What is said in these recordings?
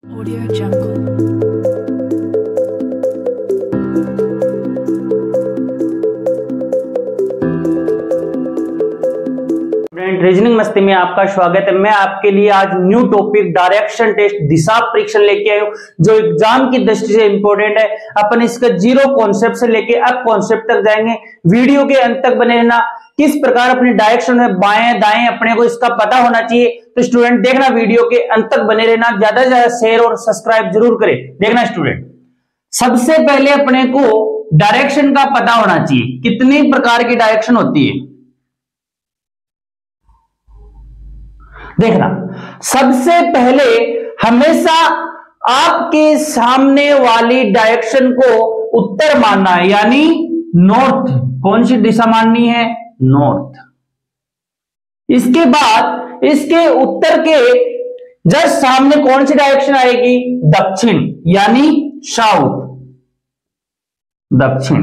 Audio Jungle. Reasoning मस्ती में आपका स्वागत है। मैं आपके लिए आज न्यू टॉपिक डायरेक्शन टेस्ट दिशा परीक्षण लेके आया हूं, जो एग्जाम की दृष्टि से इंपॉर्टेंट है। अपन इसका जीरो कॉन्सेप्ट से लेके अब कॉन्सेप्ट तक जाएंगे। वीडियो के अंत तक बने रहना। किस प्रकार अपने डायरेक्शन में बाएं दाएं अपने को इसका पता होना चाहिए, तो स्टूडेंट देखना, वीडियो के अंत तक बने रहना। ज्यादा से ज्यादा शेयर और सब्सक्राइब जरूर करें। देखना स्टूडेंट, सबसे पहले अपने को डायरेक्शन का पता होना चाहिए। कितनी प्रकार की डायरेक्शन होती है देखना। सबसे पहले हमेशा आपके सामने वाली डायरेक्शन को उत्तर मानना है, यानी नॉर्थ। कौन सी दिशा माननी है? नॉर्थ। इसके बाद इसके उत्तर के जस्ट सामने कौन सी डायरेक्शन आएगी? दक्षिण, यानी साउथ। दक्षिण,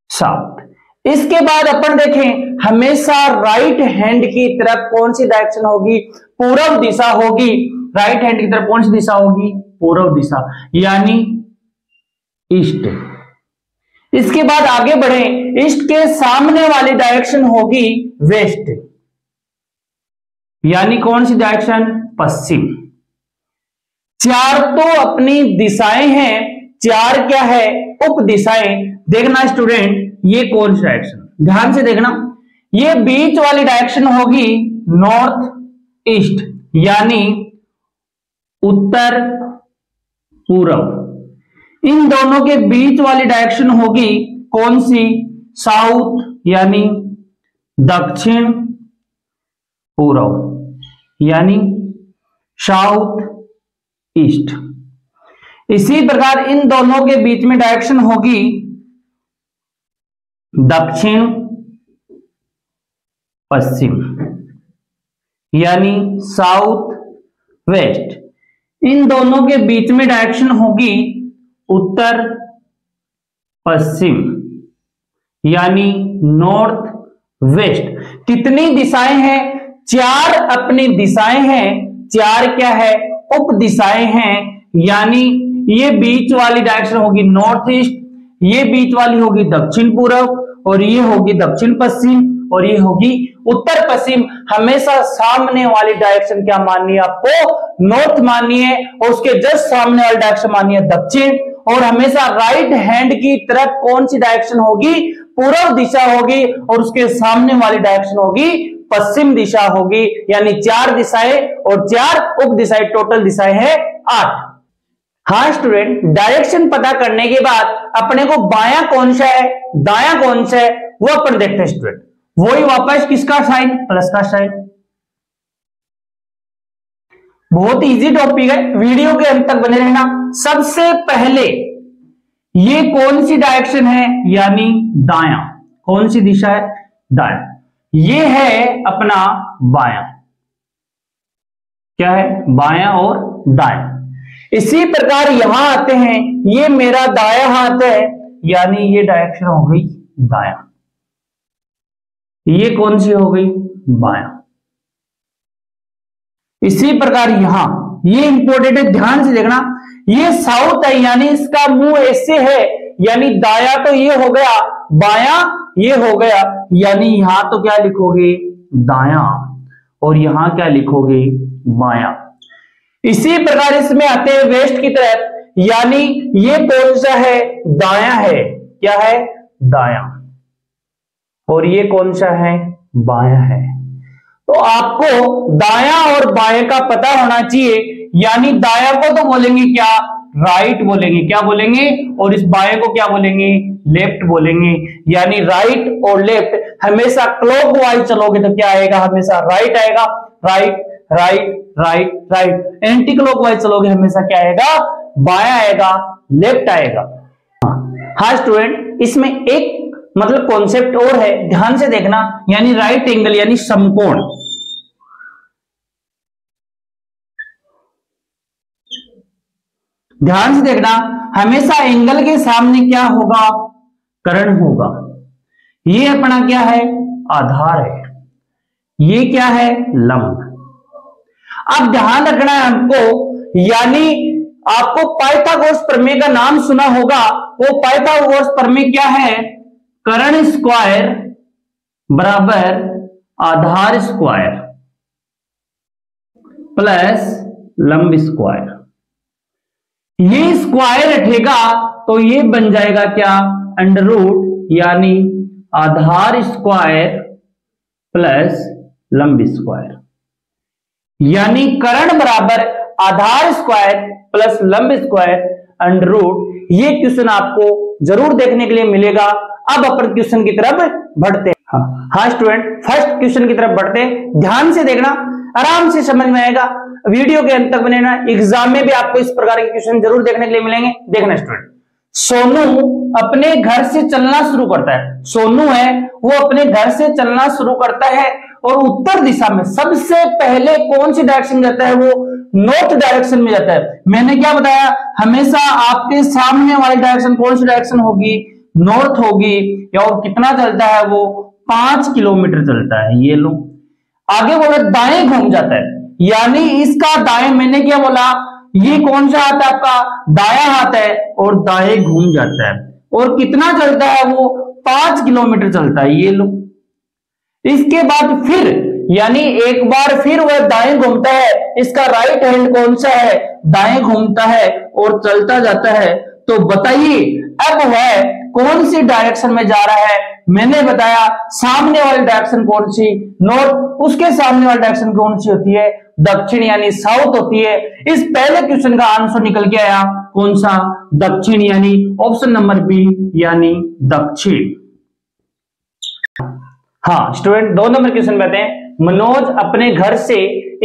साउथ। इसके बाद अपन देखें, हमेशा राइट हैंड की तरफ कौन सी डायरेक्शन होगी? पूर्व दिशा होगी। राइट हैंड की तरफ कौन सी दिशा होगी? पूर्व दिशा, यानी ईस्ट। इसके बाद आगे बढ़े, ईस्ट के सामने वाली डायरेक्शन होगी वेस्ट, यानी कौन सी डायरेक्शन? पश्चिम। चार तो अपनी दिशाएं हैं, चार क्या है? उप दिशाएं। देखना स्टूडेंट, ये कौन सी डायरेक्शन? ध्यान से देखना, ये बीच वाली डायरेक्शन होगी नॉर्थ ईस्ट, यानी उत्तर पूर्व। इन दोनों के बीच वाली डायरेक्शन होगी कौन सी? साउथ, यानी दक्षिण पूर्व, यानी साउथ ईस्ट। इसी प्रकार इन दोनों के बीच में डायरेक्शन होगी दक्षिण पश्चिम, यानी साउथ वेस्ट। इन दोनों के बीच में डायरेक्शन होगी उत्तर पश्चिम, यानी नॉर्थ वेस्ट। कितनी दिशाएं हैं? चार अपनी दिशाएं हैं। चार क्या है? उप दिशाएं हैं, यानी ये बीच वाली डायरेक्शन होगी नॉर्थ ईस्ट, ये बीच वाली होगी दक्षिण पूर्व, और ये होगी दक्षिण पश्चिम, और ये होगी उत्तर पश्चिम। हमेशा सामने वाली डायरेक्शन क्या माननी है आपको? नॉर्थ माननी है, और उसके जस्ट सामने वाली डायरेक्शन माननी है दक्षिण। और हमेशा राइट हैंड की तरफ कौन सी डायरेक्शन होगी? पूर्व दिशा होगी, और उसके सामने वाली डायरेक्शन होगी पश्चिम दिशा होगी। यानी चार दिशाएं और चार उप दिशाएं, टोटल दिशाएं हैं 8। हाँ स्टूडेंट, डायरेक्शन पता करने के बाद अपने को बायां कौन सा है, दायां कौन सा है, वो अपन देखते हैं स्टूडेंट। वही वापस किसका साइन? प्लस का साइन। बहुत इजी टॉपिक है, वीडियो के अंत तक बने रहना। सबसे पहले ये कौन सी डायरेक्शन है? यानी दायां। कौन सी दिशा है? दायां। ये है अपना बायां। क्या है? बायां और दायां। इसी प्रकार यहां आते हैं, ये मेरा दायां हाथ है, यानी ये डायरेक्शन हो गई दायां। ये कौन सी हो गई? बायां। इसी प्रकार यहां, ये इंपॉर्टेंट है, ध्यान से देखना। ये साउथ है, यानी इसका मुंह ऐसे है, यानी दाया तो ये हो गया, बायां ये हो गया, यानी यहां तो क्या लिखोगे? दायां, और यहां क्या लिखोगे? बायां। इसी प्रकार इसमें आते हैं वेस्ट की तरफ, यानी ये कौन सा है? दायां है। क्या है? दायां। और ये कौन सा है? बायां है। तो आपको दायां और बाएं का पता होना चाहिए, यानी दायां को तो बोलेंगे क्या? राइट बोलेंगे। क्या बोलेंगे? और इस बाएं को क्या बोलेंगे? लेफ्ट बोलेंगे। यानी राइट और लेफ्ट हमेशा क्लॉकवाइज चलोगे तो क्या आएगा? हमेशा राइट आएगा। Right right right right. Anti clockwise चलोगे हमेशा क्या आएगा? बायां आएगा, लेफ्ट आएगा। हाँ स्टूडेंट, इसमें एक मतलब कॉन्सेप्ट और है, ध्यान से देखना, यानी राइट एंगल, यानी समकोण। ध्यान से देखना, हमेशा एंगल के सामने क्या होगा? कर्ण होगा। ये अपना क्या है? आधार है। ये क्या है? लंब। अब ध्यान रखना है हमको, यानी आपको पाइथागोरस प्रमेय का नाम सुना होगा। वो पाइथागोरस प्रमेय क्या है? कर्ण स्क्वायर बराबर आधार स्क्वायर प्लस लंब स्क्वायर। ये स्क्वायर हटेगा तो ये बन जाएगा क्या? अंडर रूट, यानी आधार स्क्वायर प्लस लंब स्क्वायर, यानी कर्ण बराबर आधार स्क्वायर प्लस लंब स्क्वायर अंडर रूट। ये क्वेश्चन आपको जरूर देखने के लिए मिलेगा। अब अपन क्वेश्चन की तरफ बढ़ते हैं। हाँ स्टूडेंट, फर्स्ट क्वेश्चन की तरफ बढ़ते हैं। ध्यान से देखना, आराम से समझ में आएगा, वीडियो के अंत तक बनेना। एग्जाम में भी आपको इस प्रकार के क्वेश्चन जरूर देखने के लिए मिलेंगे। देखना स्टूडेंट, सोनू अपने घर से चलना शुरू करता है। सोनू है वो अपने घर से चलना शुरू करता है और उत्तर दिशा में सबसे पहले कौन सी डायरेक्शन में जाता है? वो नॉर्थ डायरेक्शन में जाता है। मैंने क्या बताया? हमेशा आपके सामने वाली डायरेक्शन कौन सी डायरेक्शन होगी? नॉर्थ होगी। और कितना चलता है वो? 5 किलोमीटर चलता है। ये लो, आगे बोला दाएं घूम जाता है, यानी इसका दाएं, मैंने क्या बोला? ये कौन सा हाथ है आपका? दायां हाथ है और दाएं घूम जाता है। और कितना चलता है वो? 5 किलोमीटर चलता है। ये लो, इसके बाद फिर, यानी एक बार फिर वह दाएं घूमता है। इसका राइट हैंड कौन सा है? दाएं घूमता है और चलता जाता है। तो बताइए अब वह कौन सी डायरेक्शन में जा रहा है? मैंने बताया सामने वाली डायरेक्शन कौन सी? नॉर्थ। उसके सामने वाली डायरेक्शन कौन सी होती है? दक्षिण, यानी साउथ होती है। इस पहले क्वेश्चन का आंसर निकल के आया कौन सा? दक्षिण, यानी ऑप्शन नंबर बी, यानी दक्षिण। हाँ स्टूडेंट, 2 नंबर क्वेश्चन में आते हैं। मनोज अपने घर से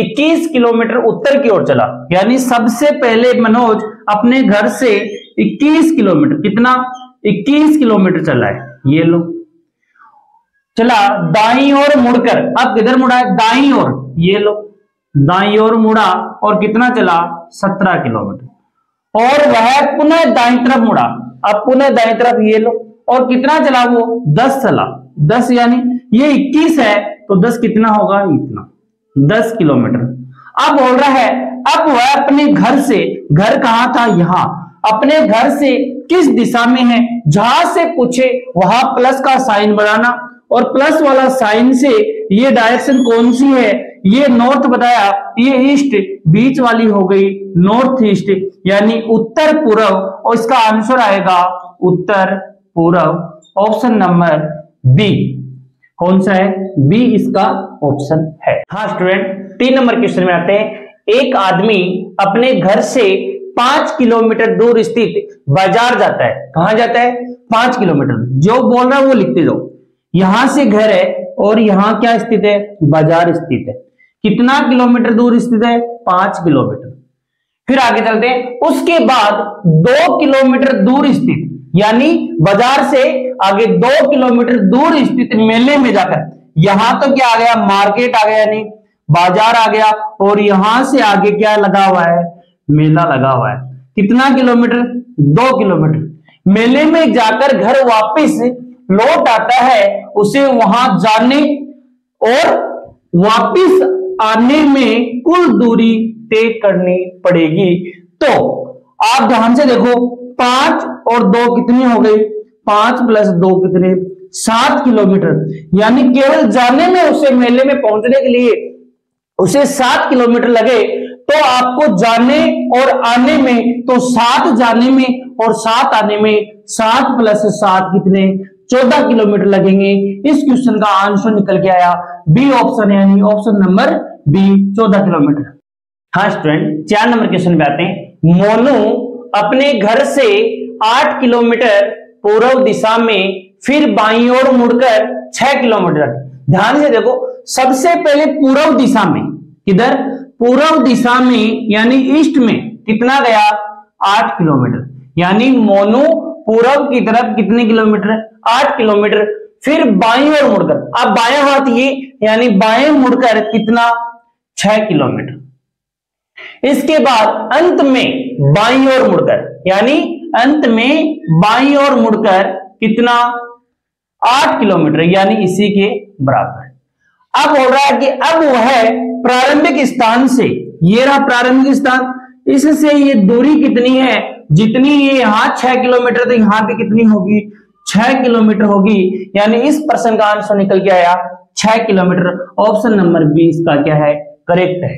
21 किलोमीटर उत्तर की ओर चला, यानी सबसे पहले मनोज अपने घर से 21 किलोमीटर, कितना? 21 किलोमीटर चला है। ये लो, चला दाईं ओर मुड़कर। अब किधर मुड़ा है? दाईं ओर। ये लो, दाईं ओर मुड़ा और कितना चला? 17 किलोमीटर। और वह पुनः दाईं तरफ मुड़ा। अब पुनः दाईं तरफ। ये लो, और कितना चला वो? 10 चला। 10, यानी ये 21 है तो 10 कितना होगा? इतना, 10 किलोमीटर। अब बोल रहा है अब वह अपने घर से, घर कहां था? यहां। अपने घर से किस दिशा में है? जहां से पूछे वहां प्लस का साइन बनाना, और प्लस वाला साइन से ये डायरेक्शन कौन सी है? ये नॉर्थ बताया, ये ईस्ट, बीच वाली हो गई नॉर्थ ईस्ट, यानी उत्तर पूर्व। और इसका आंसर आएगा उत्तर पूर्व, ऑप्शन नंबर बी। कौन सा है? बी इसका ऑप्शन है। हाँ स्टूडेंट, 3 नंबर क्वेश्चन में आते हैं। एक आदमी अपने घर से 5 किलोमीटर दूर स्थित बाजार जाता है। कहां जाता है? 5 किलोमीटर। जो बोल रहा है वो लिखते जाओ। यहां से घर है और यहां क्या स्थित है? बाजार स्थित है। कितना किलोमीटर दूर स्थित है? 5 किलोमीटर। फिर आगे चलते हैं। उसके बाद 2 किलोमीटर दूर स्थित, यानी बाजार से आगे 2 किलोमीटर दूर स्थित मेले में जाकर, यहां तो क्या आ गया? मार्केट आ गया, यानी बाजार आ गया। और यहां से आगे क्या लगा हुआ है? मेला लगा हुआ है। कितना किलोमीटर? 2 किलोमीटर। मेले में जाकर घर वापस लौट आता है, उसे वहां जाने और वापस आने में कुल दूरी तय करनी पड़ेगी। तो आप ध्यान से देखो, 5 और 2 कितनी हो गई? 5 प्लस 2 कितने? 7 किलोमीटर। यानी केवल जाने में, उसे मेले में पहुंचने के लिए उसे 7 किलोमीटर लगे, तो आपको जाने और आने में, तो 7 जाने में और 7 आने में, 7 प्लस 7 कितने? 14 किलोमीटर लगेंगे। इस क्वेश्चन का आंसर निकल के आया बी ऑप्शन, यानी ऑप्शन नंबर बी, 14 किलोमीटर। हाँ स्टूडेंट, 4 नंबर क्वेश्चन पे आते हैं। मोनू अपने घर से 8 किलोमीटर पूर्व दिशा में फिर बाईं ओर मुड़कर 6 किलोमीटर। ध्यान से देखो, सबसे पहले पूर्व दिशा में, किधर? पूर्व दिशा में, यानी ईस्ट में कितना गया? 8 किलोमीटर। यानी मोनू पूर्व की तरफ कितने किलोमीटर? 8 किलोमीटर। फिर बाईं ओर मुड़कर, अब बाएं हाथ ये, यानी बाएं मुड़कर कितना? 6 किलोमीटर। इसके बाद अंत में बाईं ओर मुड़कर, यानी अंत में बाईं ओर मुड़कर कितना? 8 किलोमीटर, यानी इसी के बराबर। अब हो रहा है कि अब वह प्रारंभिक स्थान से, ये रहा प्रारंभिक स्थान। इससे ये दूरी कितनी है, जितनी ये यहाँ 6 किलोमीटर, तो यहाँ पे कितनी होगी, 6 किलोमीटर होगी। यानी इस प्रश्न का आंसर निकल के आया 6 किलोमीटर। ऑप्शन नंबर 20 का क्या है, करेक्ट है।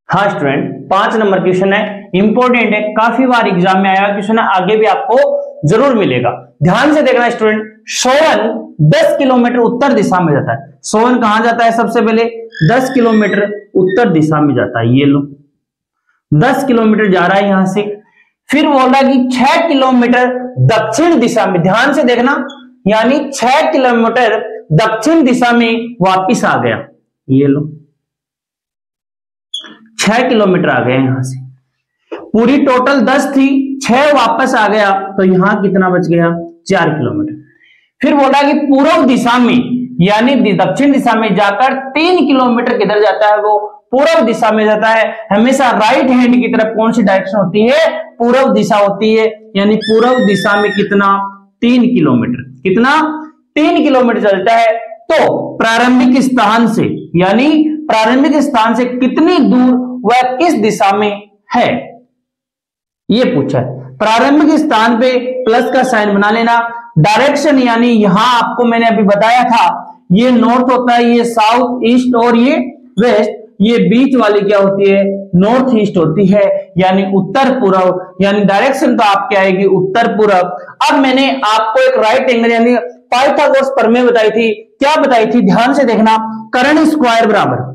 हाँ स्टूडेंट, 5 नंबर क्वेश्चन है, इंपॉर्टेंट है, काफी बार एग्जाम में आया क्वेश्चन है, आगे भी आपको जरूर मिलेगा। ध्यान से देखना स्टूडेंट। सोवन 10 किलोमीटर उत्तर दिशा में जाता है। सोवन कहां जाता है, सबसे पहले 10 किलोमीटर उत्तर दिशा में जाता है। ये लो 10 किलोमीटर जा रहा है यहां से। फिर बोल रहा है कि 6 किलोमीटर दक्षिण दिशा में, ध्यान से देखना, यानी 6 किलोमीटर दक्षिण दिशा में वापिस आ गया। ये लो 6 किलोमीटर आ गए यहां से। पूरी टोटल 10 थी, 6 वापस आ गया, तो यहां कितना बच गया, 4 किलोमीटर। फिर बोला कि पूर्व दिशा में, यानी दक्षिण दिशा में जाकर 3 किलोमीटर किधर जाता है, वो पूर्व दिशा में जाता है। हमेशा राइट हैंड की तरफ कौन सी डायरेक्शन होती है, पूर्व दिशा होती है। यानी पूर्व दिशा में कितना, 3 किलोमीटर, कितना, 3 किलोमीटर चलता है। तो प्रारंभिक स्थान से, यानी प्रारंभिक स्थान से कितनी दूर वह किस दिशा में है, ये पूछा है। प्रारंभिक स्थान पे प्लस का साइन बना लेना। डायरेक्शन यानी यहां आपको मैंने अभी बताया था, ये नॉर्थ होता है, ये साउथ ईस्ट और ये वेस्ट, ये बीच वाली क्या होती है, नॉर्थ ईस्ट होती है, यानी उत्तर पूर्व। यानी डायरेक्शन तो आपकी आएगी उत्तर पूर्व। अब मैंने आपको एक राइट एंगल यानी पाइथागोरस प्रमेय बताई थी। क्या बताई थी, ध्यान से देखना। कर्ण स्क्वायर बराबर,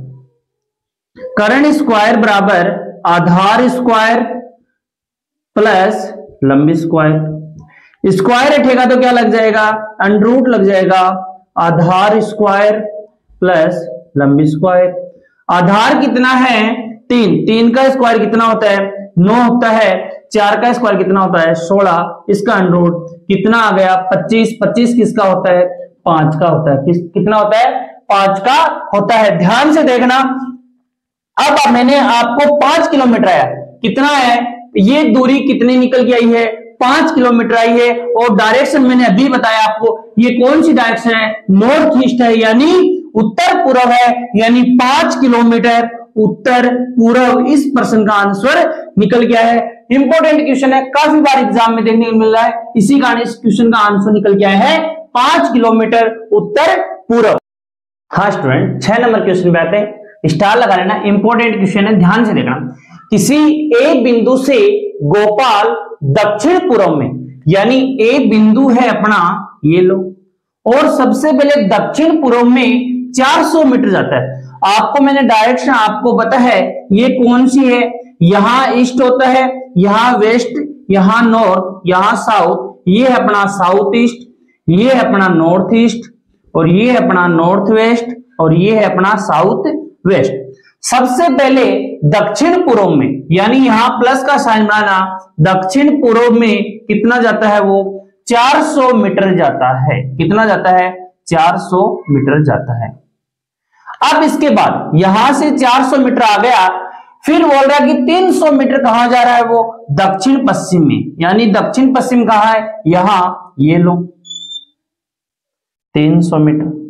कर्ण स्क्वायर बराबर आधार स्क्वायर प्लस लंबी स्क्वायर। स्क्वायर हटेगा तो क्या लग जाएगा, अंडर रूट लग जाएगा। आधार स्क्वायर प्लस लंबी स्क्वायर। आधार कितना है, 3, 3 का स्क्वायर कितना होता है, 9 होता है। 4 का स्क्वायर कितना होता है, 16। इसका अंडर रूट कितना आ गया, 25। 25 किसका होता है, 5 का होता है। कितना होता है, 5 का होता है। ध्यान से देखना। अब मैंने आपको 5 किलोमीटर आया, कितना है, ये दूरी कितनी निकल के आई है, 5 किलोमीटर आई है। और डायरेक्शन मैंने अभी बताया आपको, ये कौन सी डायरेक्शन है, नॉर्थ ईस्ट है, यानी उत्तर पूर्व है। यानी 5 किलोमीटर उत्तर पूर्व। इस प्रश्न का आंसर निकल गया है। इंपॉर्टेंट क्वेश्चन है, काफी बार एग्जाम में देखने को मिल रहा है, इसी कारण इस क्वेश्चन का आंसर निकल गया है 5 किलोमीटर उत्तर पूर्व। हाँ स्टूडेंट, 6 नंबर क्वेश्चन पे आते हैं। स्टार लगा लेना, इंपॉर्टेंट क्वेश्चन है, ध्यान से देखना। किसी एक बिंदु से गोपाल दक्षिण पूर्व में, यानी एक बिंदु है अपना, ये लो, और सबसे पहले दक्षिण पूर्व में 400 मीटर जाता है। आपको मैंने डायरेक्शन आपको पता है, ये कौन सी है, यहां ईस्ट होता है, यहां वेस्ट, यहां नॉर्थ, यहां साउथ। ये है अपना साउथ ईस्ट, ये है अपना नॉर्थ ईस्ट, और ये है अपना नॉर्थ वेस्ट, और ये है अपना साउथ वेस्ट। सबसे पहले दक्षिण पूर्व में, यानी यहां प्लस का साइन बनाना, दक्षिण पूर्व में कितना जाता है, वो 400 मीटर जाता है। कितना जाता है, 400 मीटर जाता है। अब इसके बाद यहां से 400 मीटर आ गया, फिर बोल रहा है कि 300 मीटर कहां जा रहा है, वो दक्षिण पश्चिम में। यानी दक्षिण पश्चिम कहां है, यहां, ये लो 300 मीटर।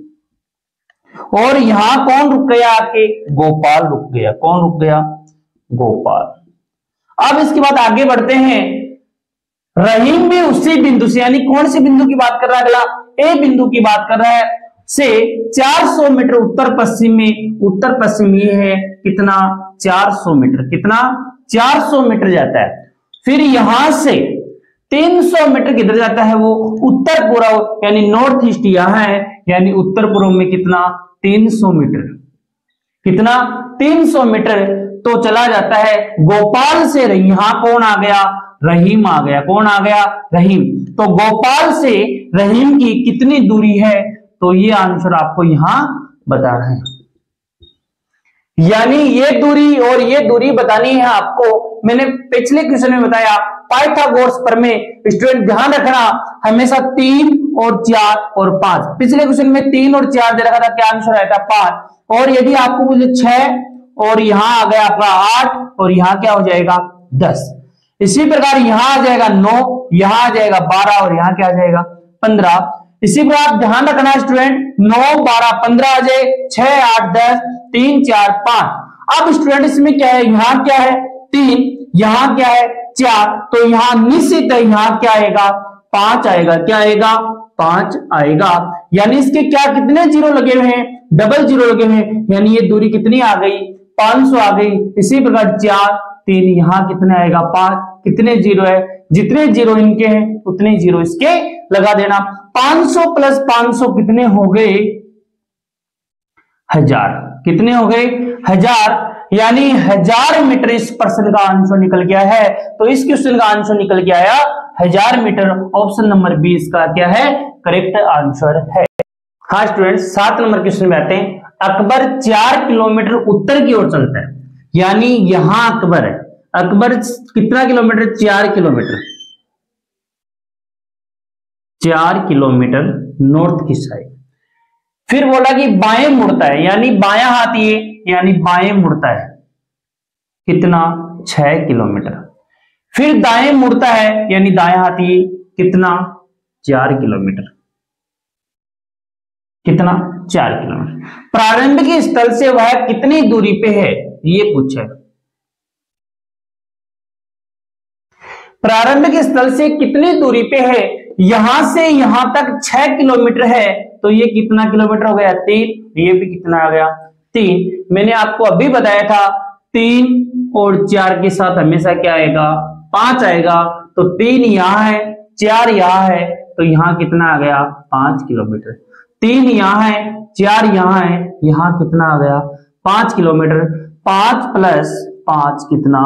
और यहां कौन रुक गया, आके गोपाल रुक गया। कौन रुक गया, गोपाल। अब इसके बाद आगे बढ़ते हैं। रहीम भी उसी बिंदु से, यानी कौन से बिंदु की बात कर रहा है, अगला ए बिंदु की बात कर रहा है, से 400 मीटर उत्तर पश्चिम में। उत्तर पश्चिम ये है कितना, 400 मीटर। कितना, 400 मीटर जाता है। फिर यहां से 300 मीटर किधर जाता है, वो उत्तर पूर्व, यानी नॉर्थ ईस्ट यहां है, यानी उत्तर पूर्व में कितना, 300 मीटर। कितना, 300 मीटर। तो चला जाता है गोपाल से, यहां कौन आ गया, रहीम आ गया। कौन आ गया, रहीम। तो गोपाल से रहीम की कितनी दूरी है, तो ये आंसर आपको यहां बताना है। यानी ये दूरी और ये दूरी बतानी है आपको। मैंने पिछले क्वेश्चन में बताया पाइथागोरस प्रमेय। स्टूडेंट ध्यान रखना, हमेशा 3 और 4 और 5। पिछले क्वेश्चन में 3 और 4 दे रखा था, क्या आंसर आया था, 5। और यदि आपको मुझे 6 और यहां आ गया आपका 8, और यहां क्या हो जाएगा, 10। इसी प्रकार यहां आ जाएगा 9, यहां आ जाएगा 12, और यहां क्या आ जाएगा, 15। इसी पर आप ध्यान रखना स्टूडेंट, 9, 12, 15 आ जाए, 6, 8, 10, 3, 4, 5। अब स्टूडेंट इसमें क्या है, यहाँ क्या है 3, यहाँ क्या है 4, तो यहाँ निश्चित है यहाँ क्या आएगा 5 आएगा। क्या आएगा 5 आएगा। यानी इसके क्या कितने जीरो लगे हुए हैं, डबल जीरो लगे हुए हैं, यानी ये दूरी कितनी आ गई 500 आ गई। इसी प्रकार 4 3 यहाँ कितने आएगा 5, कितने जीरो है, जितने जीरो इनके हैं उतने जीरो इसके लगा देना। 500 प्लस 500 कितने हो गए 1000, कितने हो गए 1000, यानी 1000 मीटर इस प्रश्न का आंसर निकल गया है। तो इस क्वेश्चन का आंसर निकल के आया 1000 मीटर। ऑप्शन नंबर 20 का क्या है करेक्ट आंसर है। हाँ स्टूडेंट्स 7 नंबर क्वेश्चन में आते हैं। अकबर 4 किलोमीटर उत्तर की ओर चलता है, यानी यहां अकबर है, अकबर कितना किलोमीटर 4 किलोमीटर, 4 किलोमीटर नॉर्थ की साइड। फिर बोला कि बाएं मुड़ता है, यानी बायां हाथ ये, यानी बाएं मुड़ता है कितना 6 किलोमीटर। फिर दाएं मुड़ता है, यानी दाएं हाथ ये कितना 4 किलोमीटर, कितना 4 किलोमीटर। प्रारंभिक स्थल से वह कितनी दूरी पे है ये पूछा है। प्रारंभिक स्थल से कितनी दूरी पे है, यहां से यहां तक 6 किलोमीटर है, तो ये कितना किलोमीटर हो गया 3, ये भी कितना आ गया 3। मैंने आपको अभी बताया था 3 और 4 के साथ हमेशा क्या आएगा 5 आएगा। तो 3 यहां है 4 यहां है, तो यहां कितना आ गया 5 किलोमीटर। 3 यहां है 4 यहां है, यहां कितना आ गया 5 किलोमीटर। 5 प्लस 5 कितना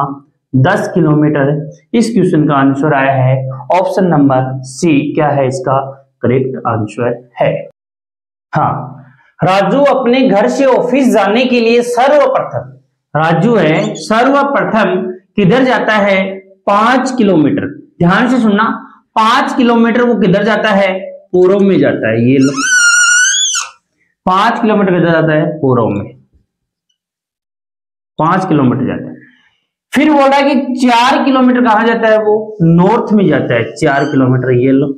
10 किलोमीटर। इस क्वेश्चन का आंसर आया है ऑप्शन नंबर सी, क्या है इसका करेक्ट आंसर है। हाँ, राजू अपने घर से ऑफिस जाने के लिए सर्वप्रथम, राजू है सर्वप्रथम किधर जाता है 5 किलोमीटर। ध्यान से सुनना, 5 किलोमीटर वो किधर जाता है पूर्व में जाता है। ये लो 5 किलोमीटर किधर जाता है पूर्व में, 5 किलोमीटर जाता है। फिर बोला कि 4 किलोमीटर कहां जाता है, वो नॉर्थ में जाता है 4 किलोमीटर। ये लो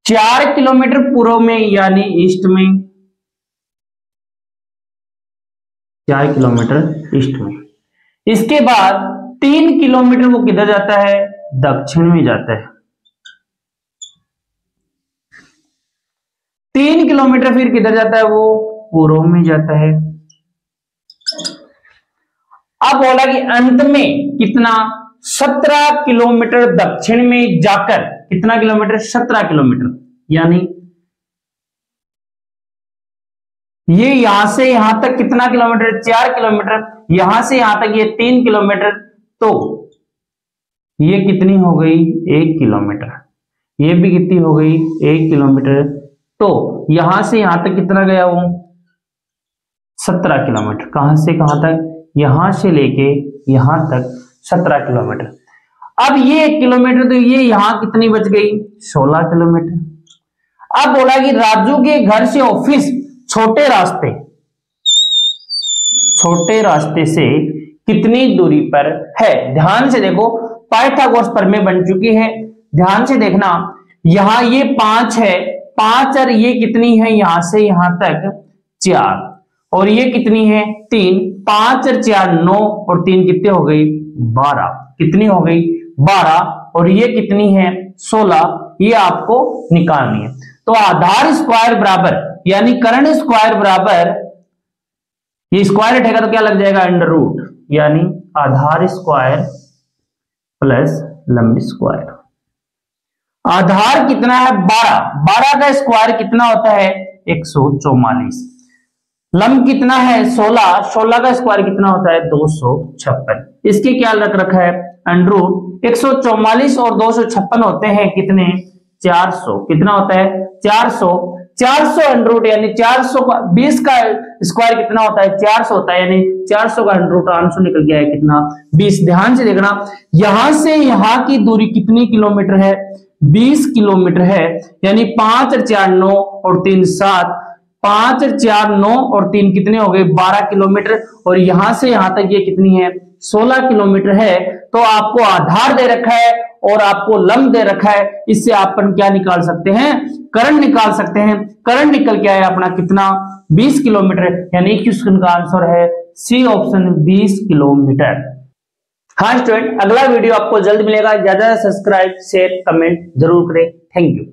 4 किलोमीटर पूर्व में यानी ईस्ट में, 4 किलोमीटर ईस्ट में। इसके बाद 3 किलोमीटर वो किधर जाता है दक्षिण में जाता है। 3 किलोमीटर फिर किधर जाता है वो पूर्व में जाता है। अब बोला कि अंत में कितना 17 किलोमीटर दक्षिण में जाकर, कितना किलोमीटर 17 किलोमीटर, यानी ये यहां से यहां तक कितना किलोमीटर 4 किलोमीटर, यहां से यहां तक ये 3 किलोमीटर, तो ये कितनी हो गई 1 किलोमीटर। ये भी कितनी हो गई 1 किलोमीटर। तो यहां से यहां तक कितना गया वो 17 किलोमीटर। कहां से कहां तक, यहां से लेके यहां तक 17 किलोमीटर। अब ये 1 किलोमीटर, तो ये यहां कितनी बच गई 16 किलोमीटर। अब बोला कि राजू के घर से ऑफिस छोटे रास्ते से कितनी दूरी पर है। ध्यान से देखो, पाइथागोरस प्रमेय बन चुकी है। ध्यान से देखना, यहां ये 5 है, 5 और ये कितनी है यहां से यहां तक 4, और ये कितनी है 3, 5 और 4 9, और 3 कितने हो गई 12, कितनी हो गई 12, और ये कितनी है 16, ये आपको निकालनी है। तो आधार स्क्वायर बराबर, यानी कर्ण स्क्वायर बराबर, ये स्क्वायर उठेगा तो क्या लग जाएगा अंडर रूट, यानी आधार स्क्वायर प्लस लंब स्क्वायर। आधार कितना है 12, 12 का स्क्वायर कितना होता है 144। लंब कितना है 16, 16 का स्क्वायर कितना होता है 256। इसके क्या रख रखा है अंडर रूट। 144 और 256 होते हैं कितने 400, कितना होता है 400, 400 अंडर रूट, यानी 400 का 20 का स्क्वायर कितना होता है 400 होता है, यानी 400 का अंडर रूट आंसर निकल गया है कितना 20। ध्यान से देखना, यहां से यहां की दूरी कितनी किलोमीटर है 20 किलोमीटर है, यानी 5 और 4 9 और 3 7, 5 और 4 9 और 3 कितने हो गए 12 किलोमीटर, और यहां से यहां तक ये कितनी है 16 किलोमीटर है। तो आपको आधार दे रखा है और आपको लंब दे रखा है, इससे अपन क्या निकाल सकते हैं, करंट निकाल सकते हैं। करंट निकल के आया अपना कितना, 20 किलोमीटर, यानी क्वेश्चन का आंसर है सी ऑप्शन 20 किलोमीटर। हाँ स्टूडेंट, अगला वीडियो आपको जल्द मिलेगा। ज्यादा सब्सक्राइब शेयर कमेंट जरूर करें। Thank you.